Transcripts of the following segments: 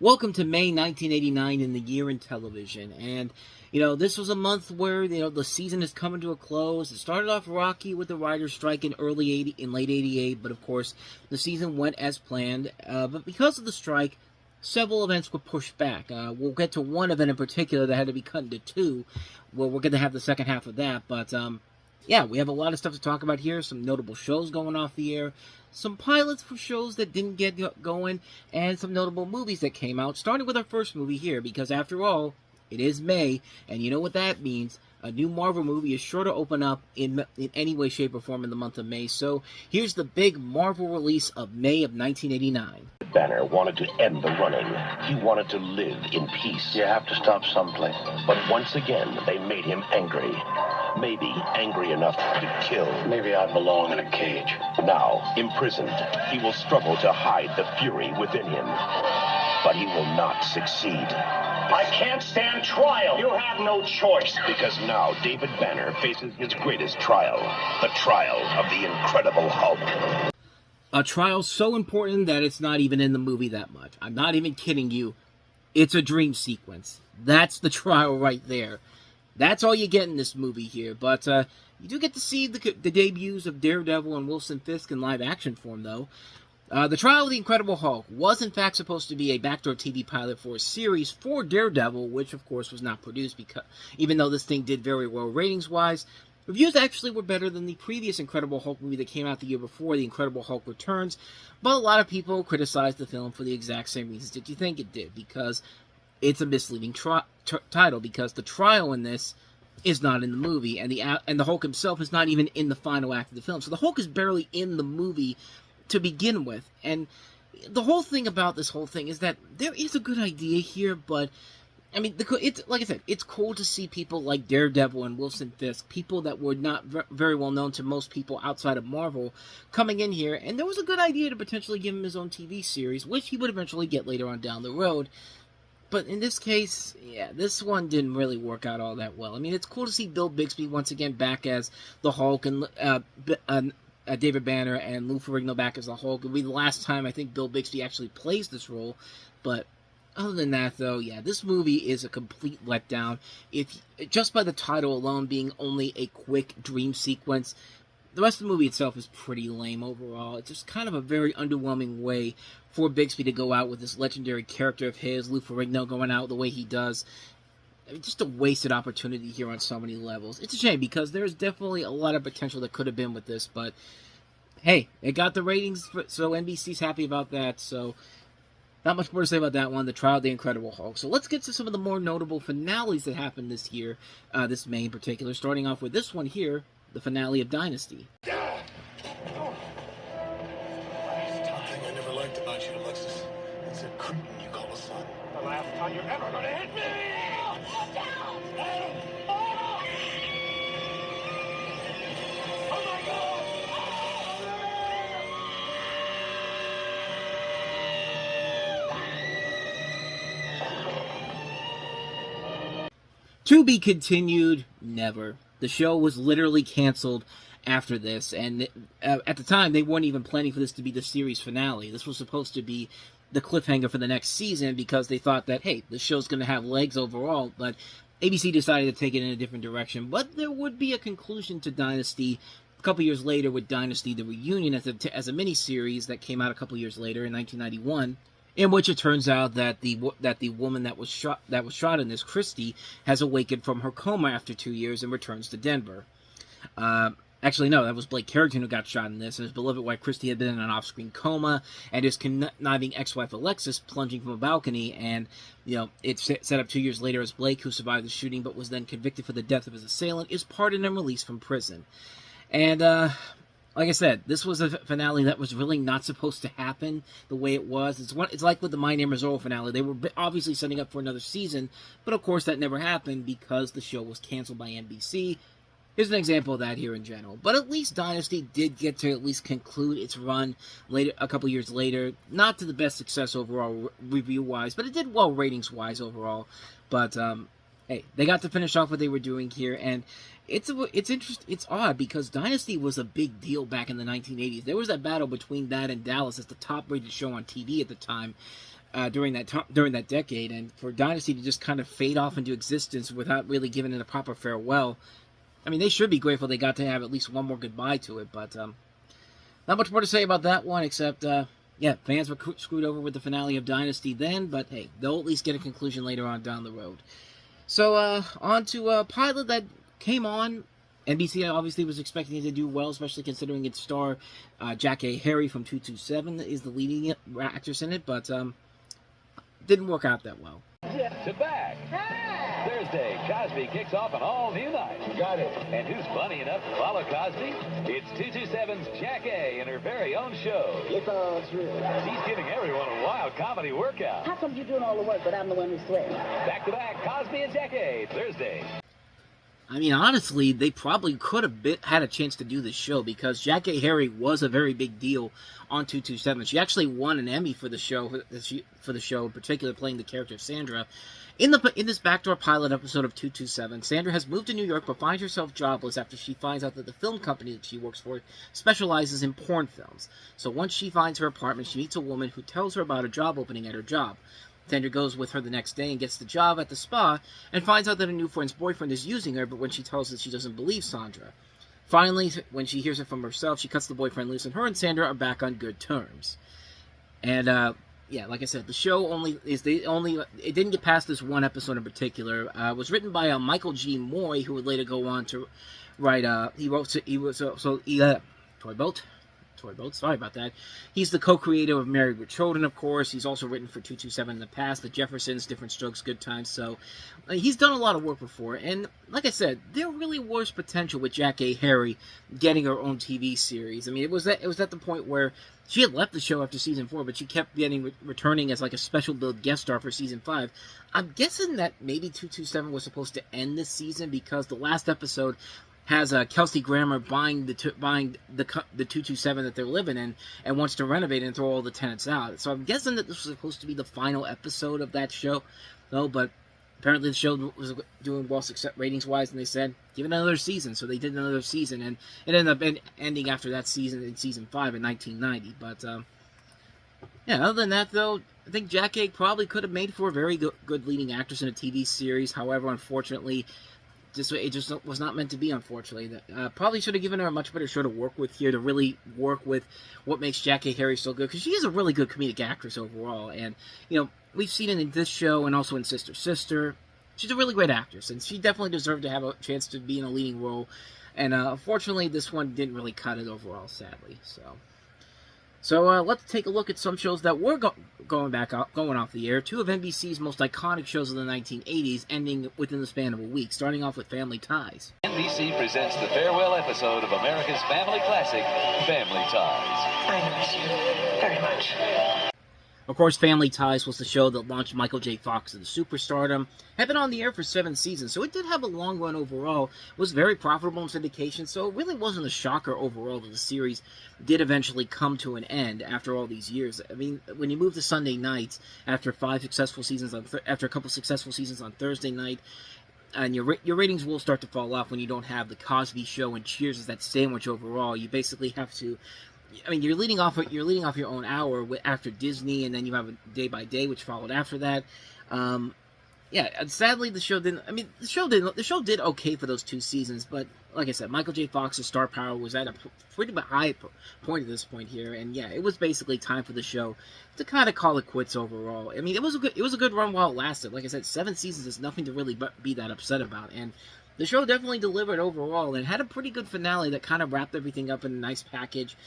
Welcome to May 1989 in the year in television. And, this was a month where, the season is coming to a close. It started off rocky with the writer's strike in late 88, but of course, the season went as planned. But because of the strike, several events were pushed back. We'll get to one event in particular that had to be cut into two. Well, we're going to have the second half of that, but, yeah, we have a lot of stuff to talk about here. Some notable shows going off the air, some pilots for shows that didn't get going, and some notable movies that came out, starting with our first movie here, because after all, it is May, and you know what that means. A new Marvel movie is sure to open up in any way, shape, or form in the month of May. So here's the big Marvel release of May of 1989. Banner wanted to end the running. He wanted to live in peace. You have to stop someplace. But once again, they made him angry. Maybe angry enough to kill. Maybe I belong in a cage. Now, imprisoned, he will struggle to hide the fury within him. But he will not succeed. I can't stand trial. You have no choice. Because now David Banner faces his greatest trial. The trial of the Incredible Hulk. A trial so important that it's not even in the movie that much. I'm not even kidding you. It's a dream sequence. That's the trial right there. That's all you get in this movie here. But you do get to see the debuts of Daredevil and Wilson Fisk in live action form, though. The Trial of the Incredible Hulk was in fact supposed to be a backdoor TV pilot for a series for Daredevil, which of course was not produced, because even though this thing did very well ratings-wise, reviews actually were better than the previous Incredible Hulk movie that came out the year before, The Incredible Hulk Returns, but a lot of people criticized the film for the exact same reasons that you think it did, because it's a misleading title, because the trial in this is not in the movie, and the Hulk himself is not even in the final act of the film. So the Hulk is barely in the movie to begin with, and the whole thing about this whole thing is that there is a good idea here, but I mean, it's like I said, it's cool to see people like Daredevil and Wilson Fisk, people that were not very well known to most people outside of Marvel, coming in here, and there was a good idea to potentially give him his own TV series, which he would eventually get later on down the road. But in this case, yeah, this one didn't really work out all that well. I mean, it's cool to see Bill Bixby once again back as the Hulk, and David Banner and Lou Ferrigno back as the Hulk. It'll be the last time I think Bill Bixby actually plays this role. But other than that, though, yeah, this movie is a complete letdown. If just by the title alone being only a quick dream sequence, the rest of the movie itself is pretty lame overall. It's just kind of a very underwhelming way for Bixby to go out with this legendary character of his, Lou Ferrigno going out the way he does. I mean, just a wasted opportunity here on so many levels. It's a shame, because there's definitely a lot of potential that could have been with this, but hey, it got the ratings, so NBC's happy about that, so not much more to say about that one, The Trial of the Incredible Hulk. So let's get to some of the more notable finales that happened this year, this May in particular, starting off with this one here, the finale of Dynasty. One thing I never liked about you, Alexis, it's a cretin you call a son. The last time you're ever gonna hit me! To be continued, never. The show was literally canceled after this, and at the time, they weren't even planning for this to be the series finale. This was supposed to be the cliffhanger for the next season, because they thought that, hey, the show's going to have legs overall, but ABC decided to take it in a different direction. But there would be a conclusion to Dynasty a couple years later with Dynasty, the Reunion, as a miniseries that came out a couple years later in 1991. In which it turns out that the woman that was shot in this, Christie, has awakened from her coma after 2 years and returns to Denver. Actually, no, that was Blake Carrington who got shot in this, and his beloved wife Christie had been in an off-screen coma, and his conniving ex-wife Alexis plunging from a balcony, and it's set up 2 years later as Blake, who survived the shooting but was then convicted for the death of his assailant, is pardoned and released from prison. And like I said, this was a finale that was really not supposed to happen the way it was. It's like with the My Name is Earl finale. They were obviously setting up for another season, but of course that never happened because the show was canceled by NBC. Here's an example of that here in general. But at least Dynasty did get to at least conclude its run a couple years later. Not to the best success overall review-wise, but it did well ratings-wise overall. But hey, they got to finish off what they were doing here, and it's interesting. It's odd because Dynasty was a big deal back in the 1980s. There was that battle between that and Dallas as the top-rated show on TV at the time. during that decade, and for Dynasty to just kind of fade off into existence without really giving it a proper farewell. I mean, they should be grateful they got to have at least one more goodbye to it, but not much more to say about that one, except, yeah, fans were screwed over with the finale of Dynasty then, but hey, they'll at least get a conclusion later on down the road. So, on to a pilot that came on. NBC obviously was expecting it to do well, especially considering its star, Jackee Harry from 227 is the leading actress in it, but didn't work out that well. To back. Thursday, Cosby kicks off an all-new night. Got it. And who's funny enough to follow Cosby? It's 227's Jackee in her very own show. Look on through. She's giving everyone a wild comedy workout. How come you're doing all the work, but I'm the one who's sweating? Back-to-back, Cosby and Jackee, Thursday. I mean, honestly, they probably could have had a chance to do this show this Jackee Harry was a very big deal on 227. She actually won an Emmy for the show, in particular playing the character of Sandra. In this backdoor pilot episode of 227, Sandra has moved to New York but finds herself jobless after she finds out that the film company that she works for specializes in porn films. So once she finds her apartment, she meets a woman who tells her about a job opening at her job. Sandra goes with her the next day and gets the job at the spa and finds out that her new friend's boyfriend is using her, but when she tells her, she doesn't believe Sandra. Finally, when she hears it from herself, she cuts the boyfriend loose, and her and Sandra are back on good terms. And, yeah, like I said, the show it didn't get past this one episode in particular. It was written by Michael G. Moy, who would later go on to write, Toy Boat, sorry about that. He's the co-creator of Married with Children, of course. He's also written for 227 in the past, The Jeffersons, Different Strokes, Good Times. So he's done a lot of work before. And like I said, there really was potential with Jackee Harry getting her own TV series. I mean, it was at the point where she had left the show after season 4, but she kept returning as like a special billed guest star for season 5. I'm guessing that maybe 227 was supposed to end this season because the last episode has Kelsey Grammer buying the 227 that they're living in and wants to renovate it and throw all the tenants out. So I'm guessing that this was supposed to be the final episode of that show, though. But apparently the show was doing well ratings-wise, and they said, give it another season. So they did another season, and it ended up ending after that season in season 5 in 1990. But yeah, other than that, though, I think Jackee probably could have made for a very good leading actress in a TV series. However, unfortunately, it just was not meant to be, unfortunately. Probably should have given her a much better show to work with here, to really work with what makes Jackee Harry so good, because she is a really good comedic actress overall, and, you know, we've seen it in this show and also in Sister Sister. She's a really great actress, and she definitely deserved to have a chance to be in a leading role, and unfortunately, this one didn't really cut it overall, sadly, So let's take a look at some shows that were going off the air. Two of NBC's most iconic shows of the 1980s, ending within the span of a week. Starting off with Family Ties. NBC presents the farewell episode of America's family classic, Family Ties. I miss you very much. Of course, Family Ties was the show that launched Michael J. Fox into superstardom. Had been on the air for 7 seasons, so it did have a long run overall. It was very profitable in syndication, so it really wasn't a shocker overall that the series did eventually come to an end after all these years. I mean, when you move to Sunday nights after a couple successful seasons on Thursday night, and your ratings will start to fall off when you don't have the Cosby Show and Cheers as that sandwich overall. You basically have to. I mean, you're leading off your own hour after Disney, and then you have a Day by Day, which followed after that. Yeah, and sadly, the show didn't. I mean, the show did okay for those 2 seasons, but like I said, Michael J. Fox's star power was at a pretty high point at this point here, and yeah, it was basically time for the show to kind of call it quits overall. I mean, it was a good run while it lasted. Like I said, 7 seasons is nothing to really be that upset about, and the show definitely delivered overall, and had a pretty good finale that kind of wrapped everything up in a nice package.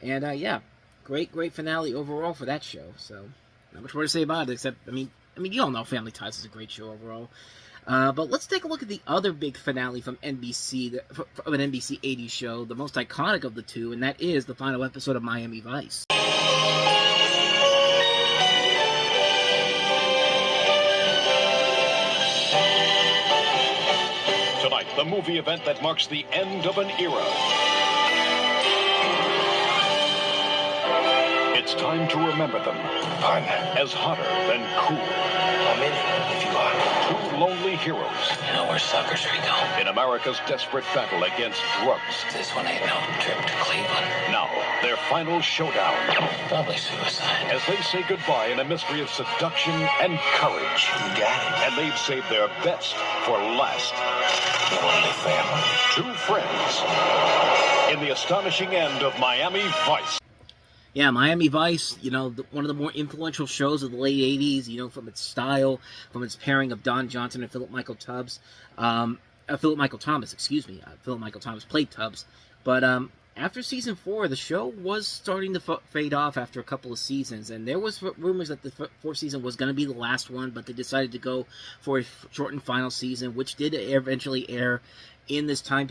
And, yeah, great finale overall for that show. So, not much more to say about it, except, I mean, you all know Family Ties is a great show overall. But let's take a look at the other big finale from NBC, from an NBC 80s show, the most iconic of the two, and that is the final episode of Miami Vice. Tonight, the movie event that marks the end of an era. It's time to remember them. Fun. As hotter than cool. I'm in it, if you are. Two lonely heroes You know we're suckers, Rico. in America's desperate battle against drugs. This one ain't no trip to Cleveland. Now, their final showdown. Probably suicide. As they say goodbye in a mystery of seduction and courage. You got it. And they've saved their best for last. The only family. Two friends in the astonishing end of Miami Vice. Yeah, Miami Vice, you know, one of the more influential shows of the late 80s, you know, from its style, from its pairing of Don Johnson and Philip Michael Thomas, excuse me. Philip Michael Thomas played Tubbs. But after season 4, the show was starting to fade off after a couple of seasons, and there was rumors that the fourth season was going to be the last one, but they decided to go for a shortened final season, which did eventually air in this time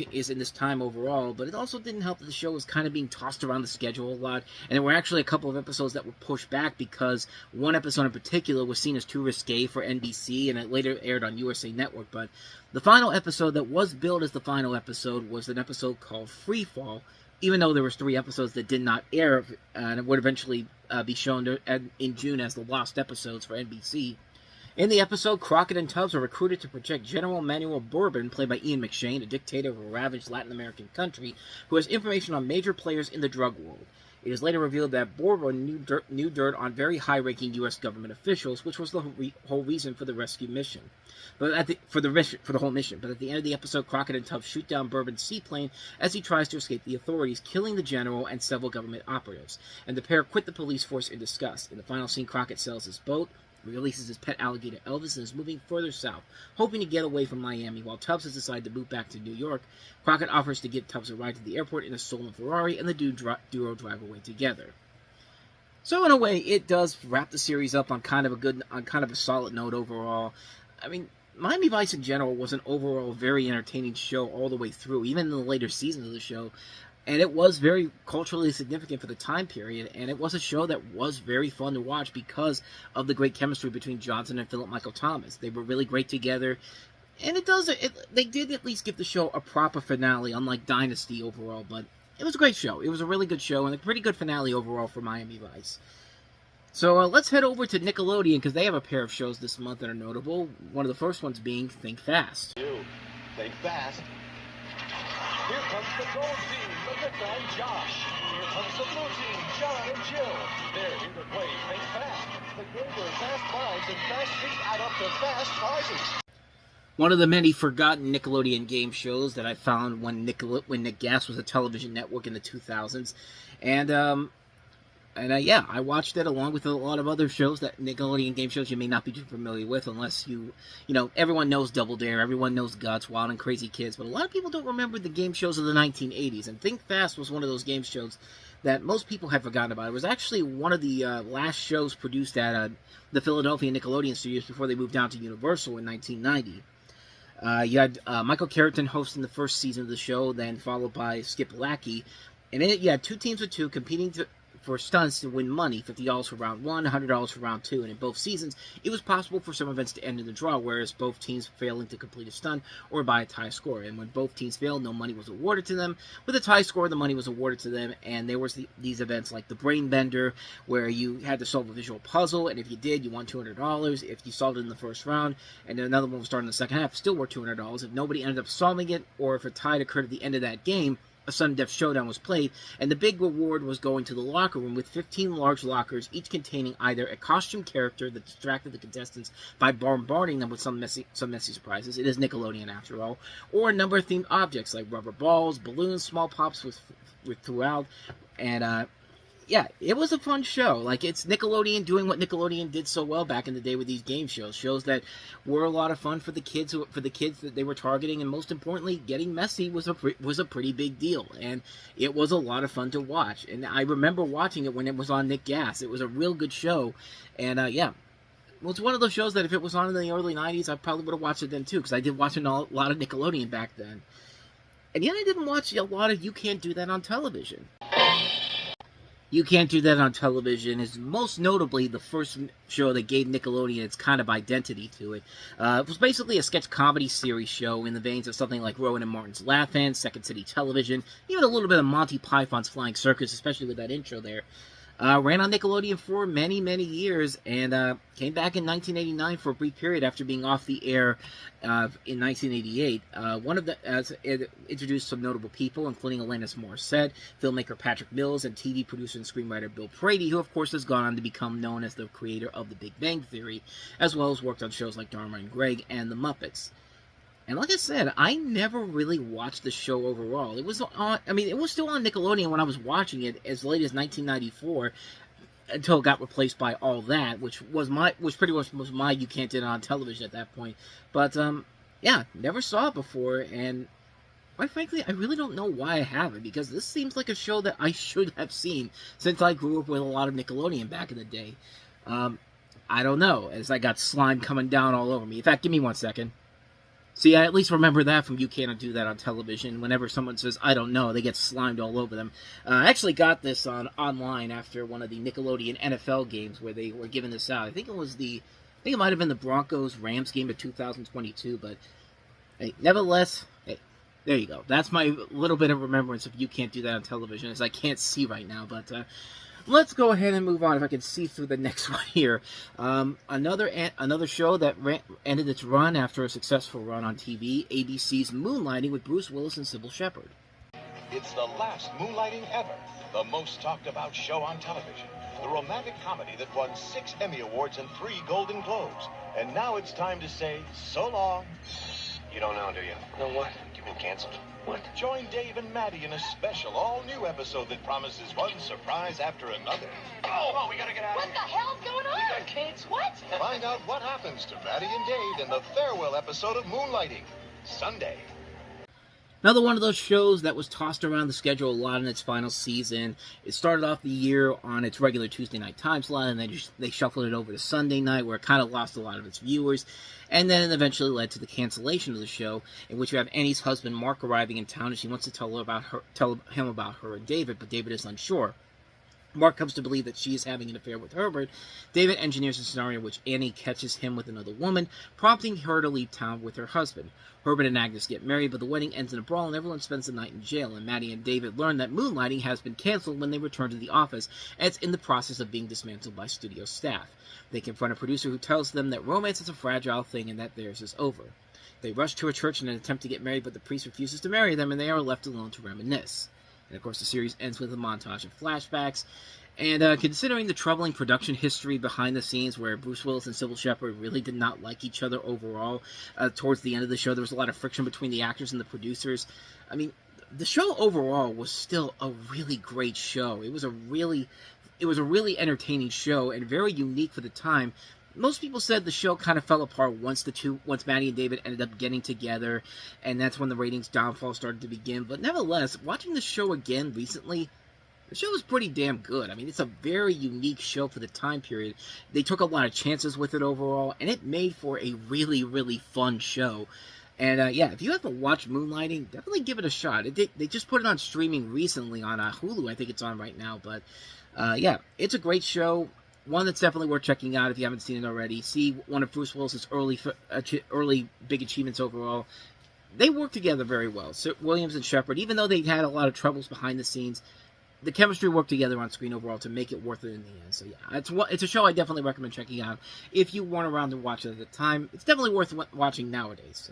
overall, but it also didn't help that the show was kind of being tossed around the schedule a lot, and there were actually a couple of episodes that were pushed back because one episode in particular was seen as too risque for NBC, and it later aired on USA Network. But the final episode that was billed as the final episode was an episode called Free Fall, even though there was 3 episodes that did not air, and it would eventually be shown in June as the lost episodes for NBC. In the episode, Crockett and Tubbs are recruited to protect General Manuel Bourbon, played by Ian McShane, a dictator of a ravaged Latin American country, who has information on major players in the drug world. It is later revealed that Bourbon knew dirt on very high-ranking U.S. government officials, which was the whole reason for the rescue mission. For the whole mission. But at the end of the episode, Crockett and Tubbs shoot down Bourbon's seaplane as he tries to escape the authorities, killing the general and several government operatives. And the pair quit the police force in disgust. In the final scene, Crockett sells his boat, releases his pet alligator Elvis, and is moving further south, hoping to get away from Miami, while Tubbs has decided to move back to New York. Crockett offers to give Tubbs a ride to the airport in a stolen Ferrari, and the duo drive away together. So in a way, it does wrap the series up on kind of a solid note overall. I mean, Miami Vice in general was an overall very entertaining show all the way through, even in the later seasons of the show. And it was very culturally significant for the time period, and it was a show that was very fun to watch because of the great chemistry between Johnson and Philip Michael Thomas. They were really great together, and they did at least give the show a proper finale, unlike Dynasty overall, but it was a great show. It was a really good show, and a pretty good finale overall for Miami Vice. So let's head over to Nickelodeon, because they have a pair of shows this month that are notable, one of the first ones being Think Fast. Think fast. Here comes the gold team, Melissa and Josh. Here comes the blue team, John and Jill. They're here to play Think Fast. The game where fast minds and fast feet add up to fast prizes. One of the many forgotten Nickelodeon game shows that I found when Nick Gas was a television network in the 2000s. Yeah, I watched it along with a lot of other shows, that Nickelodeon game shows you may not be too familiar with, unless you know, everyone knows Double Dare, everyone knows Guts, Wild and Crazy Kids, but a lot of people don't remember the game shows of the 1980s, and Think Fast was one of those game shows that most people have forgotten about. It was actually one of the last shows produced at the Philadelphia Nickelodeon studios before they moved down to Universal in 1990. You had Michael Carrington hosting the first season of the show, then followed by Skip Lackey, and in it you had 2 teams of 2 competing for stunts to win money, $50 for round 1, $100 for round 2, and in both seasons, it was possible for some events to end in the draw, whereas both teams failing to complete a stunt or by a tie score, and when both teams failed, no money was awarded to them. With a tie score, the money was awarded to them, and there was these events like the Brain Bender, where you had to solve a visual puzzle, and if you did, you won $200. If you solved it in the first round, and then another one was starting in the second half, still worth $200. If nobody ended up solving it, or if a tie occurred at the end of that game, a sudden death showdown was played, and the big reward was going to the locker room with 15 large lockers, each containing either a costume character that distracted the contestants by bombarding them with some messy surprises — it is Nickelodeon after all — or a number of themed objects like rubber balls, balloons, small pops with throughout, and yeah, it was a fun show. Like, it's Nickelodeon doing what Nickelodeon did so well back in the day with these game shows that were a lot of fun for the kids that they were targeting, and most importantly, getting messy was a pretty big deal, and it was a lot of fun to watch. And I remember watching it when it was on Nick Gas. It was a real good show, and yeah. Well, it's one of those shows that if it was on in the early 90s, I probably would have watched it then too, because I did watch a lot of Nickelodeon back then. And yet I didn't watch a lot of You Can't Do That on Television. You Can't Do That on Television is most notably the first show that gave Nickelodeon its kind of identity to it. It was basically a sketch comedy series show in the veins of something like Rowan and Martin's Laugh-In, Second City Television, even a little bit of Monty Python's Flying Circus, especially with that intro there. Ran on Nickelodeon for many, many years, and came back in 1989 for a brief period after being off the air in 1988. It introduced some notable people, including Alanis Morissette, filmmaker Patrick Mills, and TV producer and screenwriter Bill Prady, who of course has gone on to become known as the creator of The Big Bang Theory, as well as worked on shows like Dharma and Greg and The Muppets. And like I said, I never really watched the show overall. It was on, it was still on Nickelodeon when I was watching it as late as 1994, until it got replaced by All That, which pretty much was my You Can't Get It on television at that point. But yeah, never saw it before, and quite frankly, I really don't know why I haven't, because this seems like a show that I should have seen since I grew up with a lot of Nickelodeon back in the day. I don't know, as I got slime coming down all over me. In fact, give me 1 second. See, I at least remember that from You Can't Do That on television. Whenever someone says, I don't know, they get slimed all over them. I actually got this online after one of the Nickelodeon NFL games where they were giving this out. I think it might have been the Broncos-Rams game of 2022, but hey, nevertheless, hey, there you go. That's my little bit of remembrance of You Can't Do That on television, as I can't see right now, but let's go ahead and move on, if I can see through the next one here. Another show that ended its run after a successful run on TV, ABC's Moonlighting with Bruce Willis and Sybil Shepherd. It's the last Moonlighting ever, the most talked about show on television. The romantic comedy that won 6 Emmy Awards and 3 Golden Globes. And now it's time to say so long. You don't know, do you? No, what? You've been canceled. What? Join Dave and Maddie in a special all-new episode that promises one surprise after another. Oh, we gotta get out of What here. the hell's going on? You got kids? What? Find out what happens to Maddie and Dave in the farewell episode of Moonlighting, Sunday. Another one of those shows that was tossed around the schedule a lot in its final season. It started off the year on its regular Tuesday night time slot, and then they shuffled it over to Sunday night, where it kind of lost a lot of its viewers. And then it eventually led to the cancellation of the show, in which you have Annie's husband Mark arriving in town, and she wants to tell him about her and David, but David is unsure. Mark comes to believe that she is having an affair with Herbert. David engineers a scenario in which Annie catches him with another woman, prompting her to leave town with her husband. Herbert and Agnes get married, but the wedding ends in a brawl and everyone spends the night in jail, and Maddie and David learn that Moonlighting has been canceled when they return to the office, and it's in the process of being dismantled by studio staff. They confront a producer who tells them that romance is a fragile thing and that theirs is over. They rush to a church in an attempt to get married, but the priest refuses to marry them, and they are left alone to reminisce. And of course, the series ends with a montage of flashbacks. And considering the troubling production history behind the scenes, where Bruce Willis and Sybil Shepherd really did not like each other overall, towards the end of the show, there was a lot of friction between the actors and the producers. I mean, the show overall was still a really great show. It was a really entertaining show and very unique for the time. Most people said the show kind of fell apart once Maddie and David ended up getting together, and that's when the ratings downfall started to begin. But nevertheless, watching the show again recently, the show was pretty damn good. I mean, it's a very unique show for the time period. They took a lot of chances with it overall, and it made for a really, really fun show. And yeah, if you haven't watched Moonlighting, definitely give it a shot. They just put it on streaming recently on Hulu. I think it's on right now. But yeah, it's a great show. One that's definitely worth checking out if you haven't seen it already. See one of Bruce Willis's early big achievements overall. They work together very well. So Williams and Shepherd, even though they had a lot of troubles behind the scenes, the chemistry worked together on screen overall to make it worth it in the end. So yeah, it's a show I definitely recommend checking out if you weren't around to watch it at the time. It's definitely worth watching nowadays.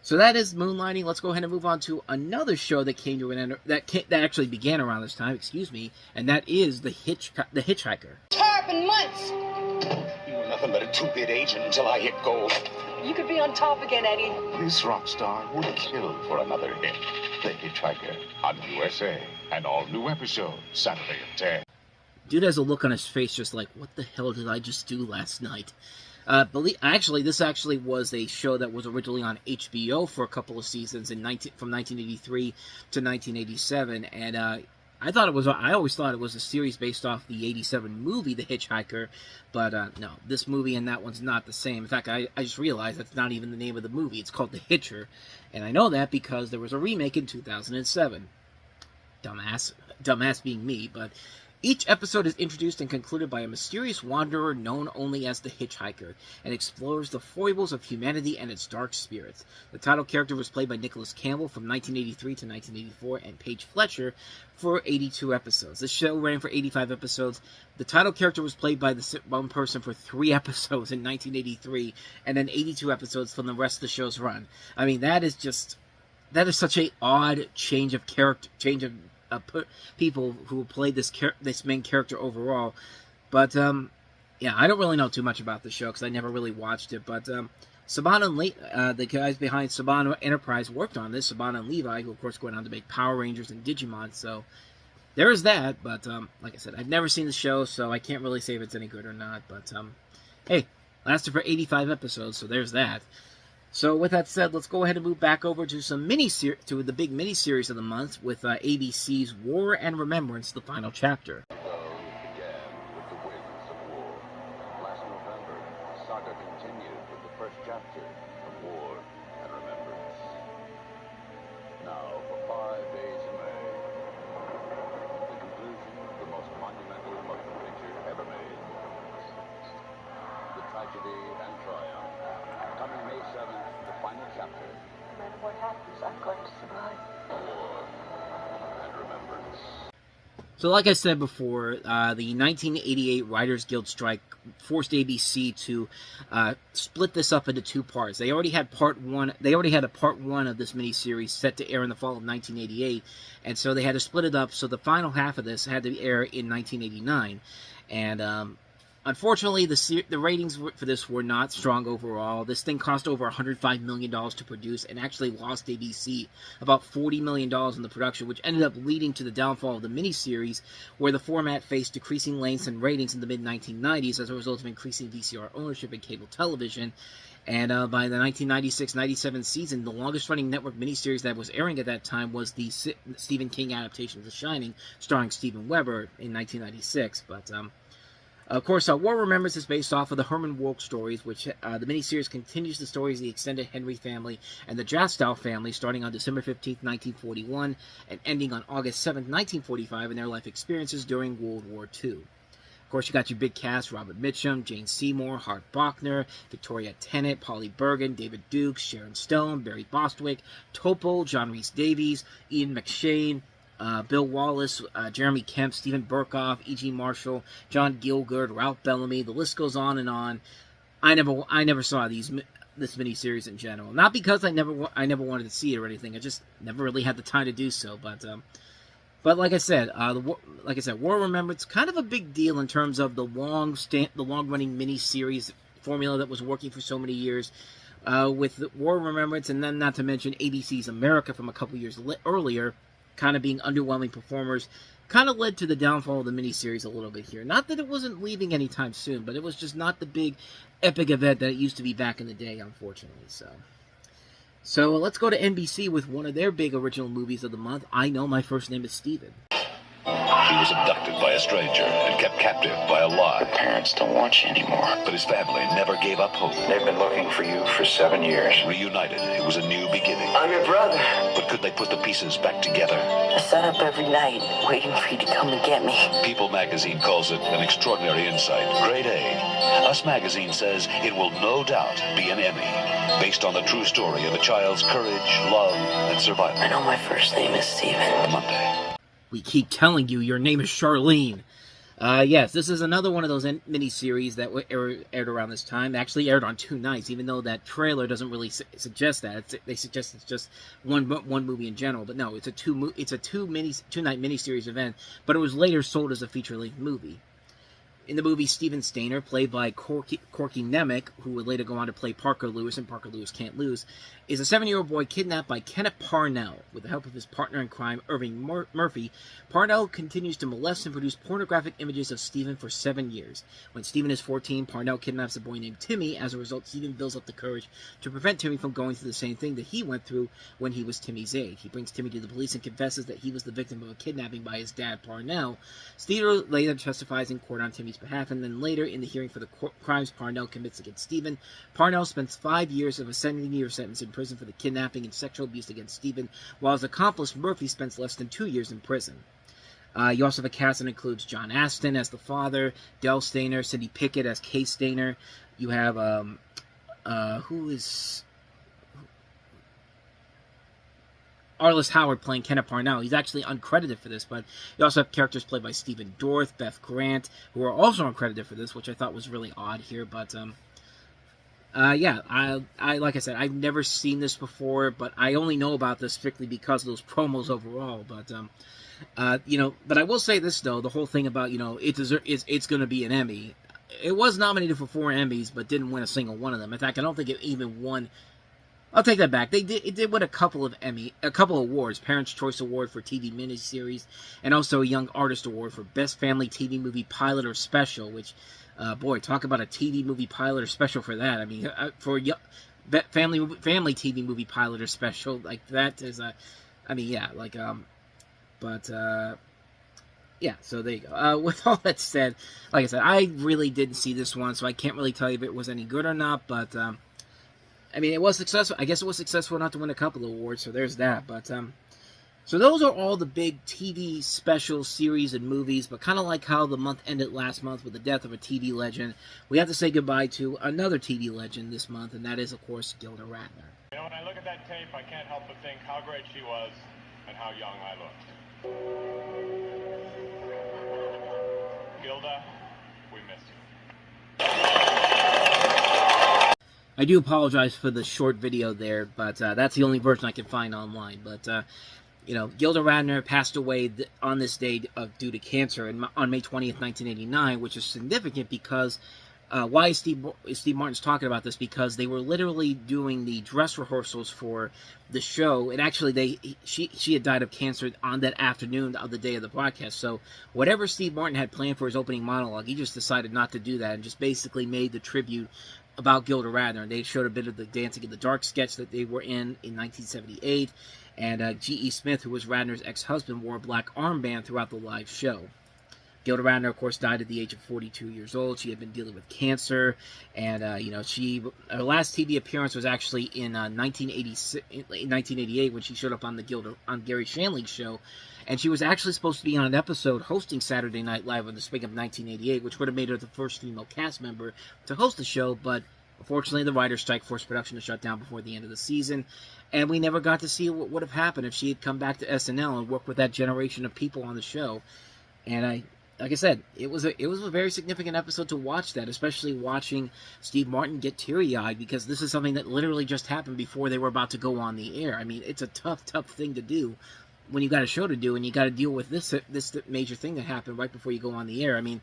So that is Moonlighting. Let's go ahead and move on to another show that came to an end, that actually began around this time. Excuse me, and that is the Hitchhiker. Tarpon months. You were nothing but a two-bit agent until I hit gold. You could be on top again, Eddie. This rock star would kill for another hit. The Hitchhiker on USA. An all-new episode, Saturday at 10. Dude has a look on his face just like, what the hell did I just do last night? This actually was a show that was originally on HBO for a couple of seasons from 1983 to 1987, and I always thought it was a series based off the 87 movie, The Hitchhiker, but no, this movie and that one's not the same. In fact, I just realized that's not even the name of the movie. It's called The Hitcher, and I know that because there was a remake in 2007. Dumbass being me, but Each episode is introduced and concluded by a mysterious wanderer known only as the Hitchhiker, and explores the foibles of humanity and its dark spirits. The title character was played by Nicholas Campbell from 1983 to 1984, and Paige Fletcher for 82 episodes. The show ran for 85 episodes. The title character was played by one person for 3 episodes in 1983, and then 82 episodes from the rest of the show's run. I mean, that is such a odd change of character, people who played this main character overall. But yeah, I don't really know too much about the show because I never really watched it. But Saban and the guys behind Saban Enterprise worked on this. Saban and Levi, who of course went on to make Power Rangers and Digimon. So there is that. But like I said, I've never seen the show, so I can't really say if it's any good or not. But hey, lasted for 85 episodes, so there's that. So with that said, let's go ahead and move back over to the big miniseries of the month with ABC's War and Remembrance, the final chapter. Began with the winds of war. Last November, the saga continued with the first chapter of War and Remembrance. Now, for 5 days in May, the conclusion of the most monumental motion picture ever made. The tragedy and triumph. Coming May 7th, the final chapter. No matter what happens, I'm going to survive. War and Remembrance. So like I said before, the 1988 Writers Guild strike forced ABC to split this up into 2 parts. They already had part one. They already had a part 1 of this miniseries set to air in the fall of 1988, and so they had to split it up. So the final half of this had to air in 1989, and unfortunately, the ratings for this were not strong overall. This thing cost over $105 million to produce and actually lost ABC about $40 million in the production, which ended up leading to the downfall of the miniseries, where the format faced decreasing lengths and ratings in the mid-1990s as a result of increasing VCR ownership and cable television. And by the 1996-97 season, the longest-running network miniseries that was airing at that time was the Stephen King adaptation of The Shining, starring Steven Weber in 1996. But of course, War Remembrance is based off of the Herman Wouk stories, which the miniseries continues the stories of the extended Henry family and the Jastow family, starting on December 15, 1941, and ending on August 7, 1945, in their life experiences during World War II. Of course, you got your big cast: Robert Mitchum, Jane Seymour, Hart Bachner, Victoria Tennant, Polly Bergen, David Dukes, Sharon Stone, Barry Bostwick, Topol, John Rhys-Davies, Ian McShane, Bill Wallace, Jeremy Kemp, Stephen Burkoff, E.G. Marshall, John Gielgud, Ralph Bellamy. The list goes on and on. I never saw this miniseries in general. Not because I never wanted to see it or anything. I just never really had the time to do so. But like I said, War Remembrance, kind of a big deal in terms of the long-running miniseries formula that was working for so many years. With War Remembrance, and then not to mention ABC's America from a couple years earlier, kind of being underwhelming performers, kind of led to the downfall of the miniseries a little bit here. Not that it wasn't leaving anytime soon, but it was just not the big epic event that it used to be back in the day, unfortunately. So let's go to NBC with one of their big original movies of the month, I Know My First Name is Steven. He was abducted by a stranger and kept captive by a lie. Parents don't want you anymore. But his family never gave up hope. They've been looking for you for 7 years. Reunited, it was a new beginning. I'm your brother. But could they put the pieces back together? I sat up every night waiting for you to come and get me. People magazine calls it an extraordinary insight. Grade A. Us magazine says it will no doubt be an Emmy, based on the true story of a child's courage, love, and survival. I know my first name is Steven. Monday. We keep telling you your name is Charlene. Yes, this is another one of those miniseries that aired around this time. It actually aired on 2 nights, even though that trailer doesn't really suggest that. They suggest it's just one movie in general. But no, it's a two-night miniseries event. But it was later sold as a feature-length movie. In the movie, Steven Stainer, played by Corky Nemec, who would later go on to play Parker Lewis in Parker Lewis Can't Lose, is a 7-year-old boy kidnapped by Kenneth Parnell. With the help of his partner in crime, Irving Murphy, Parnell continues to molest and produce pornographic images of Steven for 7 years. When Steven is 14, Parnell kidnaps a boy named Timmy. As a result, Steven builds up the courage to prevent Timmy from going through the same thing that he went through when he was Timmy's age. He brings Timmy to the police and confesses that he was the victim of a kidnapping by his dad, Parnell. Steven later testifies in court on Timmy's behalf, and then later, in the hearing for the crimes Parnell commits against Steven, Parnell spends 5 years of a 17-year sentence in prison for the kidnapping and sexual abuse against Steven, while his accomplice Murphy spends less than 2 years in prison. You also have a cast that includes John Astin as the father, Del Stainer, Cindy Pickett as Kay Stainer. You have, Arliss Howard playing Kenneth Parnell. He's actually uncredited for this, but you also have characters played by Stephen Dorff, Beth Grant, who are also uncredited for this, which I thought was really odd here, but, yeah, I like I said, I've never seen this before, but I only know about this strictly because of those promos overall, but, you know, but I will say this, though, the whole thing about, you know, it's going to be an Emmy. It was nominated for 4 Emmys, but didn't win a single one of them. In fact, I don't think it even won. I'll take that back. It did win a couple of awards. Parents' Choice Award for TV miniseries, and also a Young Artist Award for Best Family TV Movie Pilot or Special, which, boy, talk about a TV movie pilot or special for that. I mean, for family TV movie pilot or special, like, that is I mean, yeah, like, but, yeah, so there you go. With all that said, like I said, I really didn't see this one, so I can't really tell you if it was any good or not, but, I mean, it was successful. I guess it was successful enough to win a couple of awards, so there's that, but, so those are all the big TV special series and movies, but kind of like how the month ended last month with the death of a TV legend, we have to say goodbye to another TV legend this month, and that is, of course, Gilda Radner. You know, when I look at that tape, I can't help but think how great she was and how young I looked. Gilda, we miss you. I do apologize for the short video there, but that's the only version I can find online. But, you know, Gilda Radner passed away on this day due to cancer on May 20th, 1989, which is significant because, why is Steve Martin's talking about this? Because they were literally doing the dress rehearsals for the show, and actually she had died of cancer on that afternoon of the day of the broadcast. So whatever Steve Martin had planned for his opening monologue, he just decided not to do that and just basically made the tribute about Gilda Radner. And they showed a bit of the Dancing in the Dark sketch that they were in 1978, and G.E. Smith, who was Radner's ex-husband, wore a black armband throughout the live show. Gilda Radner, of course, died at the age of 42 years old. She had been dealing with cancer, and, you know, her last TV appearance was actually in 1988 when she showed up on Gary Shandling's show, and she was actually supposed to be on an episode hosting Saturday Night Live in the spring of 1988, which would have made her the first female cast member to host the show, but unfortunately the writer's strike forced production to shut down before the end of the season, and we never got to see what would have happened if she had come back to SNL and worked with that generation of people on the show. And like I said, it was a very significant episode to watch that, especially watching Steve Martin get teary-eyed, because this is something that literally just happened before they were about to go on the air. I mean, it's a tough thing to do when you got a show to do, and you got to deal with this major thing that happened right before you go on the air. I mean,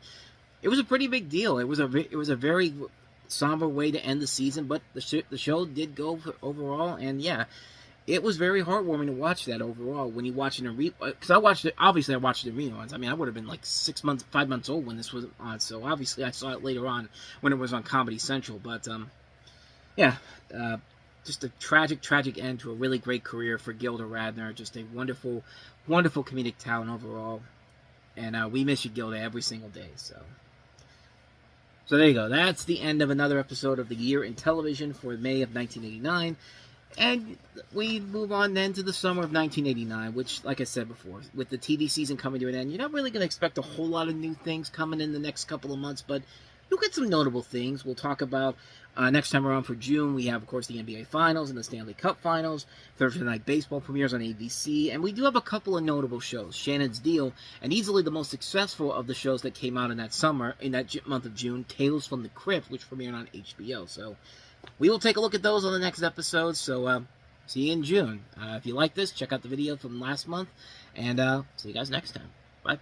it was a pretty big deal. It was a very somber way to end the season, but the show did go overall, and yeah, it was very heartwarming to watch that overall when you watch it in because I watched it in reruns. I mean, I would have been like 5 months old when this was on, so obviously I saw it later on when it was on Comedy Central, but yeah, just a tragic end to a really great career for Gilda Radner. Just a wonderful comedic talent overall, and we miss you, Gilda, every single day. So there you go. That's the end of another episode of The Year in Television for May of 1989. And we move on then to the summer of 1989, which, like I said before, with the TV season coming to an end, you're not really going to expect a whole lot of new things coming in the next couple of months, but you'll get some notable things. We'll talk about next time around for June. We have, of course, the NBA Finals and the Stanley Cup Finals. Thursday Night Baseball premieres on ABC, and we do have a couple of notable shows. Shannon's Deal, and easily the most successful of the shows that came out in that month of June, Tales from the Crypt, which premiered on HBO. So we will take a look at those on the next episode, so see you in June. If you like this, check out the video from last month, and see you guys next time. Bye.